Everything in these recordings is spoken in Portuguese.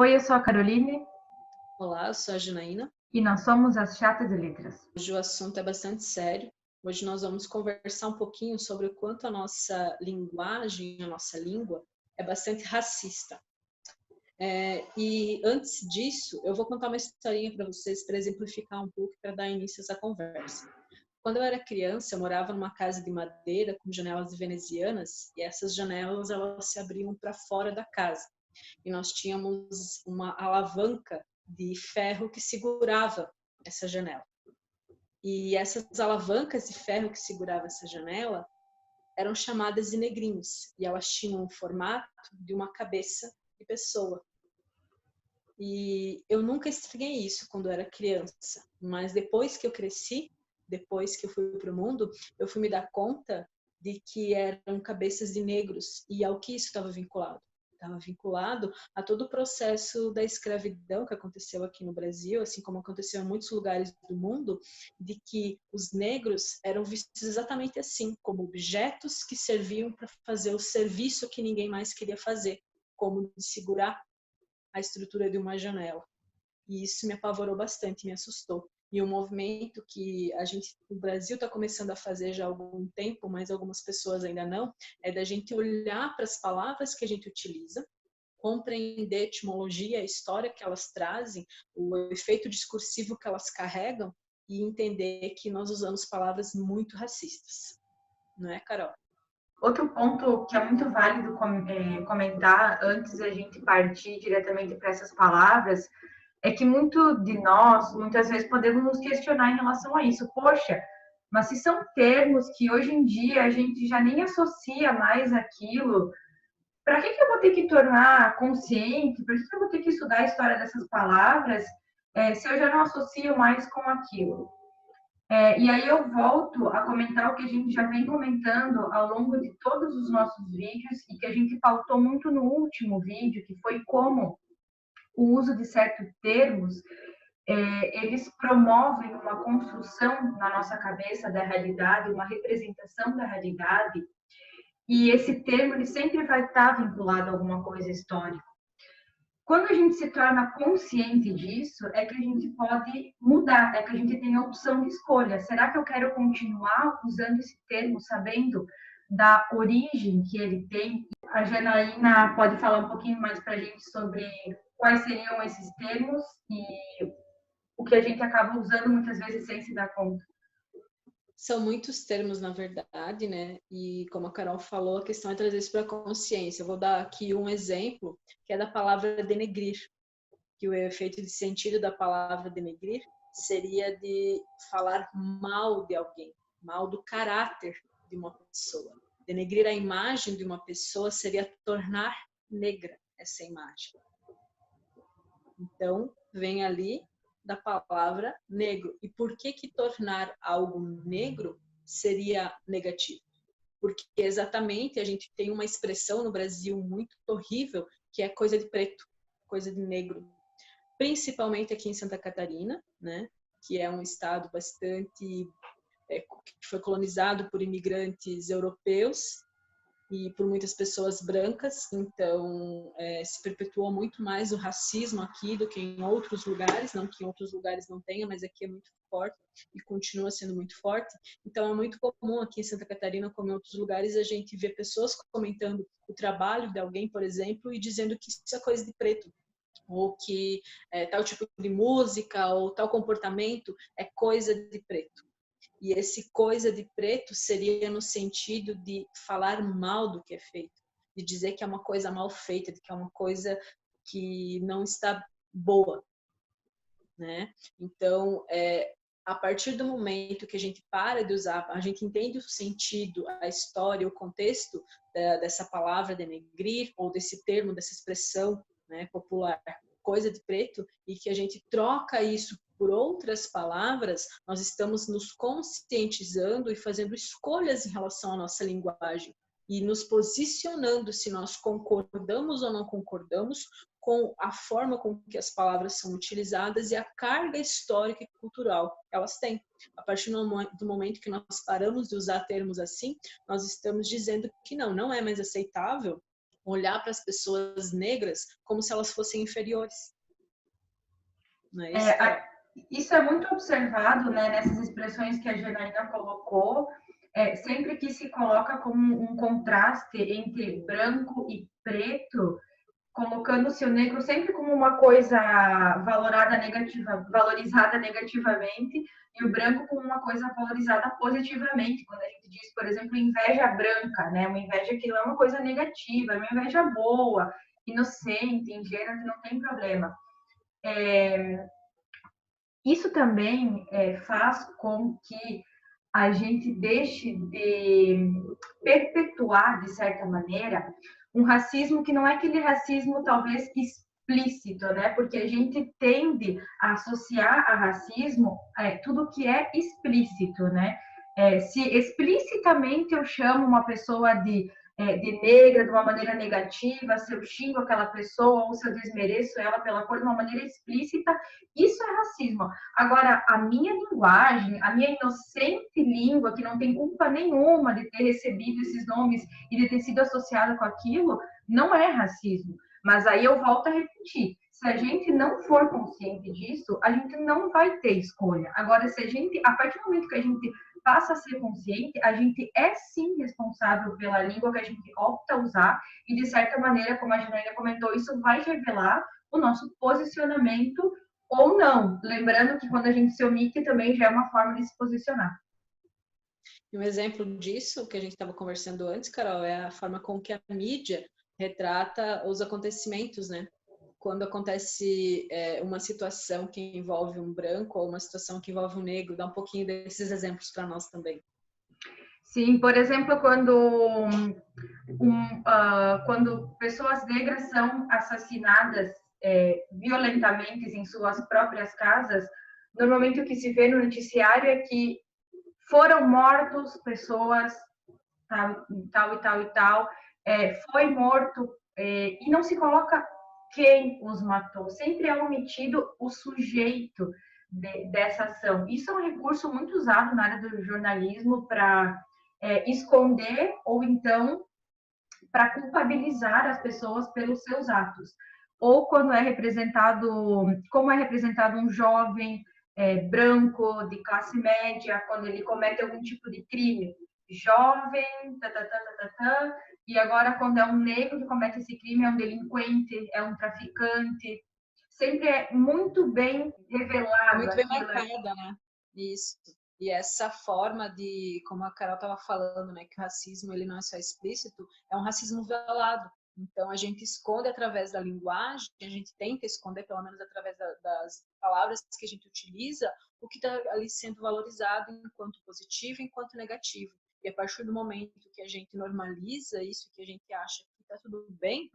Oi, eu sou a Caroline Olá, eu sou a Janaína. e nós somos as Chatas de Letras. Hoje o assunto é bastante sério. Hoje nós vamos conversar um pouquinho sobre o quanto a nossa linguagem, a nossa língua, é bastante racista. E antes disso, eu vou contar uma historinha para vocês, para exemplificar um pouco, para dar início a essa conversa. Quando eu era criança, eu morava numa casa de madeira com janelas venezianas, e essas janelas elas se abriam para fora da casa. E nós tínhamos uma alavanca de ferro que segurava essa janela. E essas alavancas de ferro que seguravam essa janela eram chamadas de negrinhos. E elas tinham o formato de uma cabeça de pessoa. E eu nunca estranhei isso quando eu era criança. Mas depois que eu cresci, depois que eu fui para o mundo, eu fui me dar conta de que eram cabeças de negros. E ao que isso estava vinculado? Estava vinculado a todo o processo da escravidão que aconteceu aqui no Brasil, assim como aconteceu em muitos lugares do mundo, de que os negros eram vistos exatamente assim, como objetos que serviam para fazer o serviço que ninguém mais queria fazer, como de segurar a estrutura de uma janela. E isso me apavorou bastante, me assustou. E um movimento que o Brasil está começando a fazer já há algum tempo, mas algumas pessoas ainda não, é da gente olhar para as palavras que a gente utiliza, compreender a etimologia, a história que elas trazem, o efeito discursivo que elas carregam e entender que nós usamos palavras muito racistas. Não é, Carol? Outro ponto que é muito válido comentar antes da gente partir diretamente para essas palavras é que muito de nós, muitas vezes, podemos nos questionar em relação a isso. Poxa, mas se são termos que hoje em dia a gente já nem associa mais aquilo, para que eu vou ter que tornar consciente? Para que eu vou ter que estudar a história dessas palavras se eu já não associo mais com aquilo? E aí eu volto a comentar o que a gente já vem comentando ao longo de todos os nossos vídeos e que a gente pautou muito no último vídeo, que foi como o uso de certos termos, eles promovem uma construção na nossa cabeça da realidade, uma representação da realidade, e esse termo ele sempre vai estar vinculado a alguma coisa histórica. Quando a gente se torna consciente disso, é que a gente pode mudar, é que a gente tem a opção de escolha. Será que eu quero continuar usando esse termo, sabendo da origem que ele tem? A Janaína pode falar um pouquinho mais para a gente sobre quais seriam esses termos e o que a gente acaba usando muitas vezes sem se dar conta. São muitos termos, na verdade, né? E como a Carol falou, a questão é trazer isso para a consciência. Eu vou dar aqui um exemplo, que é da palavra denegrir, que o efeito de sentido da palavra denegrir seria de falar mal de alguém, mal do caráter de uma pessoa. Denegrir a imagem de uma pessoa seria tornar negra essa imagem. Então, vem ali da palavra negro. E por que tornar algo negro seria negativo? Porque exatamente a gente tem uma expressão no Brasil muito horrível, que é coisa de preto, coisa de negro. Principalmente aqui em Santa Catarina, né? Que é um estado bastante que foi colonizado por imigrantes europeus e por muitas pessoas brancas, então se perpetuou muito mais o racismo aqui do que em outros lugares, não que em outros lugares não tenha, mas aqui é muito forte e continua sendo muito forte. Então é muito comum aqui em Santa Catarina, como em outros lugares, a gente ver pessoas comentando o trabalho de alguém, por exemplo, e dizendo que isso é coisa de preto, ou que tal tipo de música ou tal comportamento é coisa de preto. E esse coisa de preto seria no sentido de falar mal do que é feito, de dizer que é uma coisa mal feita, de que é uma coisa que não está boa, né? Então, a partir do momento que a gente para de usar, a gente entende o sentido, a história, o contexto dessa palavra denegrir, ou desse termo, dessa expressão, né, popular, coisa de preto, e que a gente troca isso por outras palavras, nós estamos nos conscientizando e fazendo escolhas em relação à nossa linguagem e nos posicionando se nós concordamos ou não concordamos com a forma com que as palavras são utilizadas e a carga histórica e cultural que elas têm. A partir do momento que nós paramos de usar termos assim, nós estamos dizendo que não é mais aceitável olhar para as pessoas negras como se elas fossem inferiores. Não é isso, Carol? Isso é muito observado, né, nessas expressões que a Janaína colocou, sempre que se coloca como um contraste entre branco e preto, colocando-se o negro sempre como uma coisa valorizada negativamente, e o branco como uma coisa valorizada positivamente. Quando a gente diz, por exemplo, inveja branca, né? Uma inveja que não é uma coisa negativa, é uma inveja boa, inocente, ingênua, que não tem problema. Isso também faz com que a gente deixe de perpetuar, de certa maneira, um racismo que não é aquele racismo talvez explícito, né? Porque a gente tende a associar a racismo tudo que é explícito, né? Se explicitamente eu chamo uma pessoa de negra de uma maneira negativa, se eu xingo aquela pessoa ou se eu desmereço ela pela cor de uma maneira explícita, isso é racismo. Agora, a minha linguagem, a minha inocente língua, que não tem culpa nenhuma de ter recebido esses nomes e de ter sido associada com aquilo, não é racismo. Mas aí eu volto a repetir: se a gente não for consciente disso, a gente não vai ter escolha. Agora, se a gente, a partir do momento que a gente passa a ser consciente, a gente é sim responsável pela língua que a gente opta a usar, e de certa maneira, como a Janaína comentou, isso vai revelar o nosso posicionamento ou não. Lembrando que quando a gente se omite também já é uma forma de se posicionar. E um exemplo disso que a gente estava conversando antes, Carol, é a forma com que a mídia retrata os acontecimentos, né? Quando acontece uma situação que envolve um branco ou uma situação que envolve um negro, dá um pouquinho desses exemplos para nós também. Sim, por exemplo, quando pessoas negras são assassinadas violentamente em suas próprias casas, normalmente o que se vê no noticiário é que foram mortos pessoas tal, tal e tal e tal, foi morto, e não se coloca quem os matou, sempre é omitido o sujeito dessa ação. Isso é um recurso muito usado na área do jornalismo para esconder ou então para culpabilizar as pessoas pelos seus atos. Ou quando é representado, como é representado um jovem branco, de classe média, quando ele comete algum tipo de crime. Jovem, e agora quando é um negro que comete esse crime, é um delinquente, é um traficante. Sempre é muito bem revelado Muito bem aquilo. marcada, né? Isso. E essa forma de, como a Carol estava falando, né, que o racismo ele não é só explícito, é um racismo velado. Então a gente esconde através da linguagem, a gente tenta esconder, pelo menos através das palavras que a gente utiliza, o que está ali sendo valorizado enquanto positivo, enquanto negativo. E a partir do momento que a gente normaliza isso, que a gente acha que está tudo bem,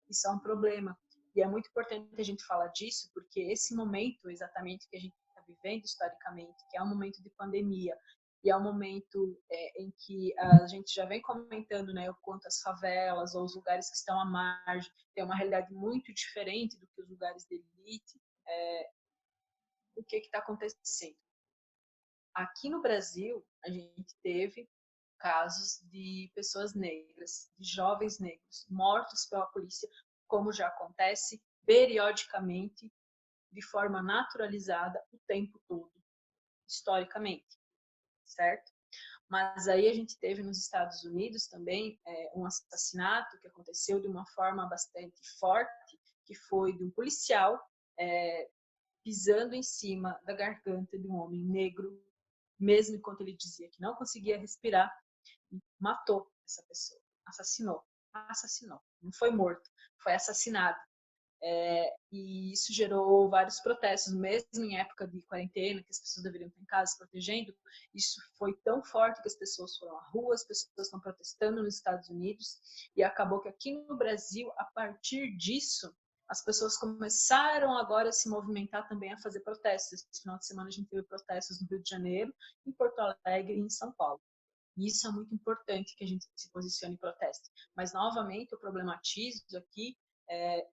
isso é um problema. E é muito importante a gente falar disso, porque esse momento exatamente que a gente está vivendo historicamente, que é um momento de pandemia, e é um momento em que a gente já vem comentando, né, o quanto as favelas ou os lugares que estão à margem têm uma realidade muito diferente do que os lugares de elite. O que está acontecendo? Aqui no Brasil, a gente teve casos de pessoas negras, de jovens negros, mortos pela polícia, como já acontece periodicamente, de forma naturalizada, o tempo todo, historicamente, certo? Mas aí a gente teve nos Estados Unidos também um assassinato que aconteceu de uma forma bastante forte, que foi de um policial pisando em cima da garganta de um homem negro, mesmo enquanto ele dizia que não conseguia respirar, matou essa pessoa, assassinou, não foi morto, foi assassinado. E isso gerou vários protestos, mesmo em época de quarentena, que as pessoas deveriam estar em casa se protegendo. Isso foi tão forte que as pessoas foram à rua, as pessoas estão protestando nos Estados Unidos, e acabou que aqui no Brasil, a partir disso, as pessoas começaram agora a se movimentar também a fazer protestos. Esse final de semana a gente teve protestos no Rio de Janeiro, em Porto Alegre e em São Paulo. E isso é muito importante que a gente se posicione e proteste. Mas, novamente, eu problematizo aqui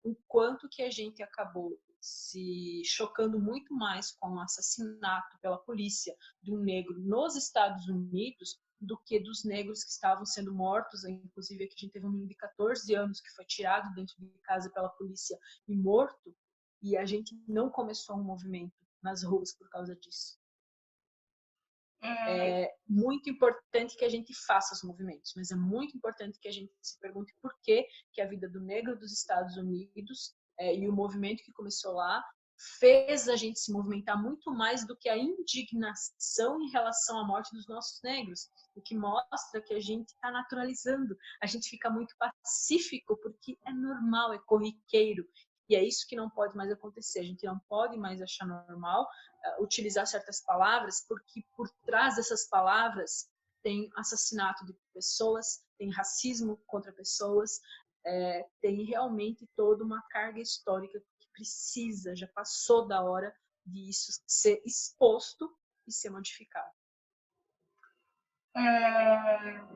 o quanto que a gente acabou se chocando muito mais com o assassinato pela polícia de um negro nos Estados Unidos do que dos negros que estavam sendo mortos. Inclusive, aqui a gente teve um menino de 14 anos que foi tirado dentro de casa pela polícia e morto, e a gente não começou um movimento nas ruas por causa disso. É muito importante que a gente faça os movimentos, mas é muito importante que a gente se pergunte por que a vida do negro dos Estados Unidos e o movimento que começou lá fez a gente se movimentar muito mais do que a indignação em relação à morte dos nossos negros, o que mostra que a gente está naturalizando, a gente fica muito pacífico porque é normal, é corriqueiro, e é isso que não pode mais acontecer. A gente não pode mais achar normal utilizar certas palavras, porque por trás dessas palavras tem assassinato de pessoas, tem racismo contra pessoas, tem realmente toda uma carga histórica que precisa, já passou da hora de isso ser exposto e ser modificado.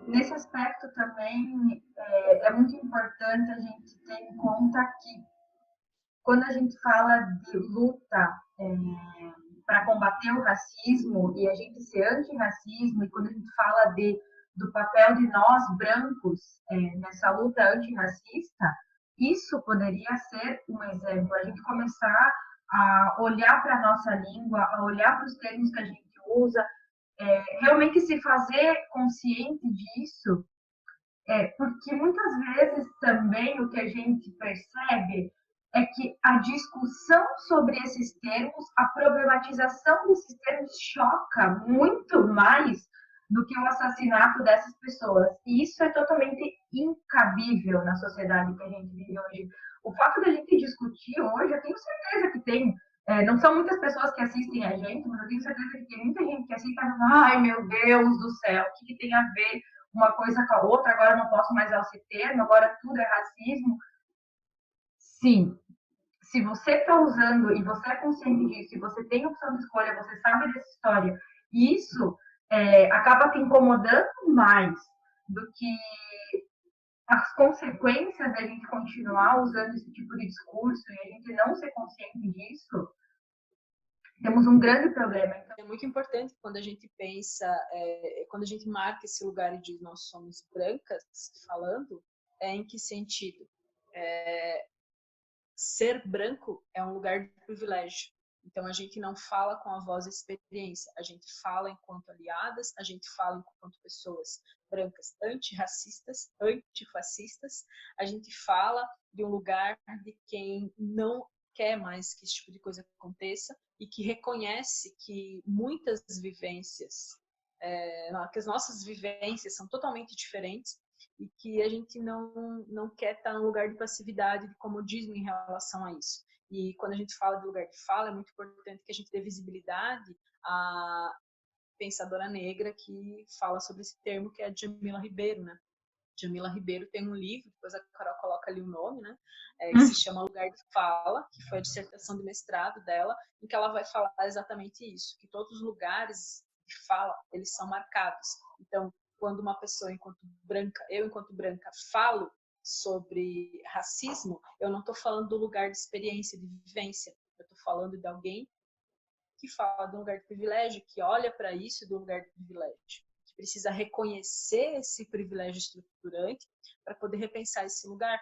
Nesse aspecto também é muito importante a gente ter em conta que quando a gente fala de luta para combater o racismo e a gente ser antirracismo, e quando a gente fala do papel de nós brancos nessa luta antirracista, isso poderia ser um exemplo. A gente começar a olhar para a nossa língua, a olhar para os termos que a gente usa, realmente se fazer consciente disso, porque muitas vezes também o que a gente percebe é que a discussão sobre esses termos, a problematização desses termos choca muito mais do que o assassinato dessas pessoas. E isso é totalmente incabível na sociedade que a gente vive hoje. O fato da gente discutir hoje, eu tenho certeza que tem. Não são muitas pessoas que assistem a gente, mas eu tenho certeza que tem muita gente que assiste e fala, ai meu Deus do céu, o que tem a ver uma coisa com a outra, agora eu não posso mais usar esse termo, agora tudo é racismo. Sim, se você está usando e você é consciente disso, e você tem opção de escolha, você sabe dessa história, e isso acaba te incomodando mais do que as consequências da gente continuar usando esse tipo de discurso e a gente não ser consciente disso, temos um grande problema. Então, é muito importante quando a gente pensa, quando a gente marca esse lugar de nós somos brancas, falando, em que sentido? Ser branco é um lugar de privilégio. Então, a gente não fala com a voz da experiência, a gente fala enquanto aliadas, a gente fala enquanto pessoas brancas antirracistas, antifascistas, a gente fala de um lugar de quem não quer mais que esse tipo de coisa aconteça e que reconhece que muitas vivências, que as nossas vivências são totalmente diferentes e que a gente não quer estar num lugar de passividade, de comodismo em relação a isso. E quando a gente fala de lugar de fala, é muito importante que a gente dê visibilidade à pensadora negra que fala sobre esse termo, que é a Djamila Ribeiro, né? Djamila Ribeiro tem um livro, depois a Carol coloca ali o nome, né? Que se chama Lugar de Fala, que foi a dissertação de mestrado dela, em que ela vai falar exatamente isso, que todos os lugares de fala, eles são marcados. Então, quando uma pessoa, enquanto branca, falo sobre racismo, eu não estou falando do lugar de experiência, de vivência, eu estou falando de alguém que fala de um lugar de privilégio, que olha para isso do lugar de privilégio, que precisa reconhecer esse privilégio estruturante para poder repensar esse lugar,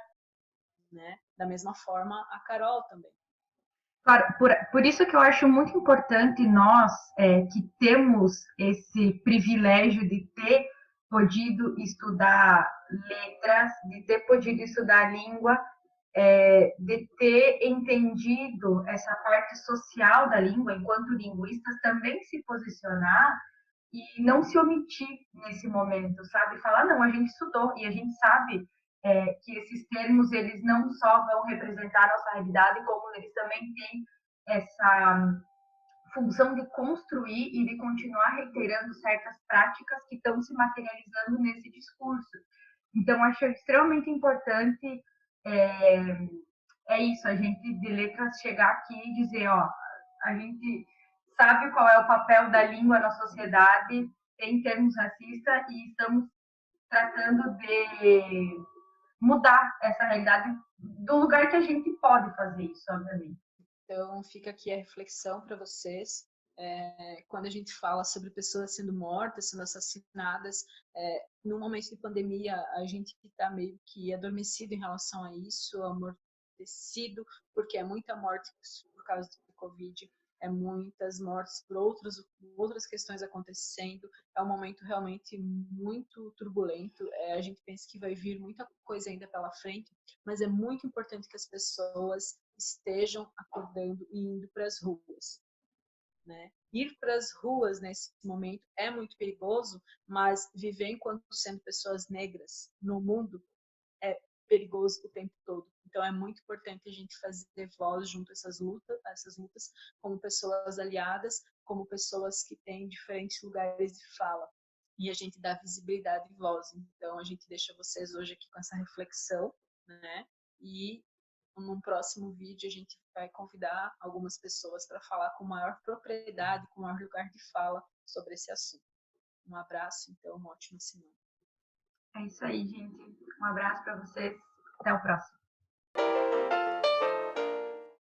né? Da mesma forma, a Carol também. Claro, por isso que eu acho muito importante nós que temos esse privilégio de ter podido estudar letras, de ter podido estudar língua, de ter entendido essa parte social da língua, enquanto linguistas, também se posicionar e não se omitir nesse momento, sabe? Falar, não, a gente estudou e a gente sabe que esses termos, eles não só vão representar a nossa realidade, como eles também têm essa função de construir e de continuar reiterando certas práticas que estão se materializando nesse discurso. Então, acho extremamente importante isso, a gente de letras chegar aqui e dizer, ó, a gente sabe qual é o papel da língua na sociedade em termos racistas e estamos tratando de mudar essa realidade do lugar que a gente pode fazer isso, obviamente. Então, fica aqui a reflexão para vocês. quando a gente fala sobre pessoas sendo mortas, sendo assassinadas, no momento de pandemia, a gente está meio que adormecido em relação a isso, amortecido, porque é muita morte por causa do Covid, é muitas mortes por outras questões acontecendo, é um momento realmente muito turbulento, a gente pensa que vai vir muita coisa ainda pela frente, mas é muito importante que as pessoas estejam acordando e indo para as ruas. Né? Ir para as ruas nesse momento é muito perigoso, mas viver enquanto sendo pessoas negras no mundo é perigoso o tempo todo. Então é muito importante a gente fazer voz junto a essas lutas como pessoas aliadas, como pessoas que têm diferentes lugares de fala. E a gente dá visibilidade e voz. Então a gente deixa vocês hoje aqui com essa reflexão, né? E num próximo vídeo a gente vai convidar algumas pessoas para falar com maior propriedade, com maior lugar de fala sobre esse assunto. Um abraço, então, uma ótima semana. É isso aí, gente. Um abraço para vocês. Até o próximo.